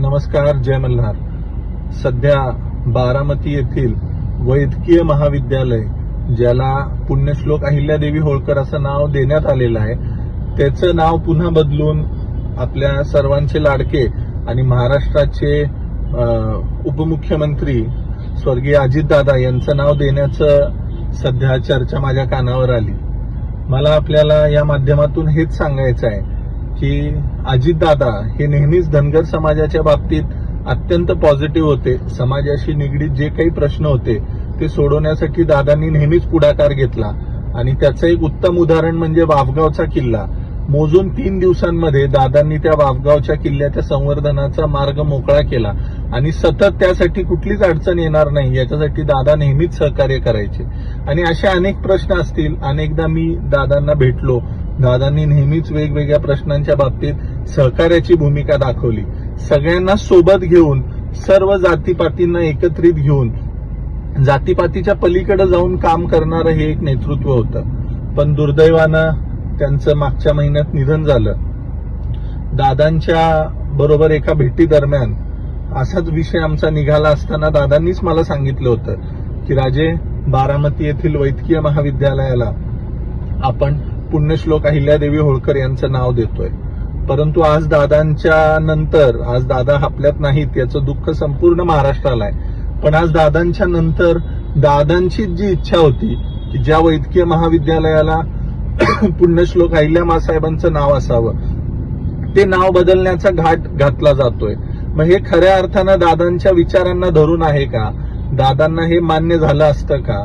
नमस्कार, जय मल्हार. सध्या बारामती येथील वैद्यकीय महाविद्यालय, ज्याला पुण्यश्लोक अहिल्यादेवी होळकर असं नाव देण्यात आलेलं आहे, त्याचं नाव पुन्हा बदलून आपल्या सर्वांचे लाडके आणि महाराष्ट्राचे उपमुख्यमंत्री स्वर्गीय अजितदादा यांचं नाव देण्याचं सध्या चर्चा माझ्या कानावर आली. मला आपल्याला या माध्यमातून हेच सांगायचं आहे की अजितदादा हे नेहमीच धनगर समाजाच्या बाबतीत अत्यंत पॉझिटिव्ह होते. समाजाशी निगडीत जे काही प्रश्न होते ते सोडवण्यासाठी दादांनी नेहमीच पुढाकार घेतला आणि त्याचं एक उत्तम उदाहरण म्हणजे वाफगावचा किल्ला. मोजून 3 दिवसांमध्ये दादांनी त्या वाफगावच्या किल्ल्याच्या संवर्धनाचा मार्ग मोकळा केला आणि सतत त्यासाठी कुठलीच अडचण येणार नाही याच्यासाठी दादा नेहमीच सहकार्य करायचे. आणि असे अनेक प्रश्न असतील. अनेकदा मी दादांना भेटलो. दादांनी नेहमीच वेगवेगळ्या प्रश्नांच्या बाबतीत सहकार्याची भूमिका दाखवली. सगळ्यांना सोबत घेऊन, सर्व जातीपातींना एकत्रित घेऊन जातीपातीच्या पलीकडे जाऊन काम करणारं हे एक नेतृत्व होतं. पण दुर्दैवानं त्यांचं मागच्या महिन्यात निधन झालं. दादांच्या बरोबर एका भेटी दरम्यान असाच विषय आमचा निघाला असताना दादांनीच मला सांगितलं होतं की राजे, बारामती येथील वैद्यकीय महाविद्यालयाला आपण पुण्यश्लोक अहिल्यादेवी होळकर यांचं नाव देतोय. परंतु आज दादांच्या नंतर, आज दादा आपल्यात नाहीत याचं दुःख संपूर्ण महाराष्ट्राला आहे. पण आज दादांच्या नंतर दादांची जी इच्छा होती की ज्या वैद्यकीय महाविद्यालयाला पुण्यश्लोक अहिल्या मासाहेबांचं नाव असावं, ते नाव बदलण्याचा घाट घातला जातोय. मग हे खऱ्या अर्थानं दादांच्या विचारांना धरून आहे का? दादांना हे मान्य झालं असतं का?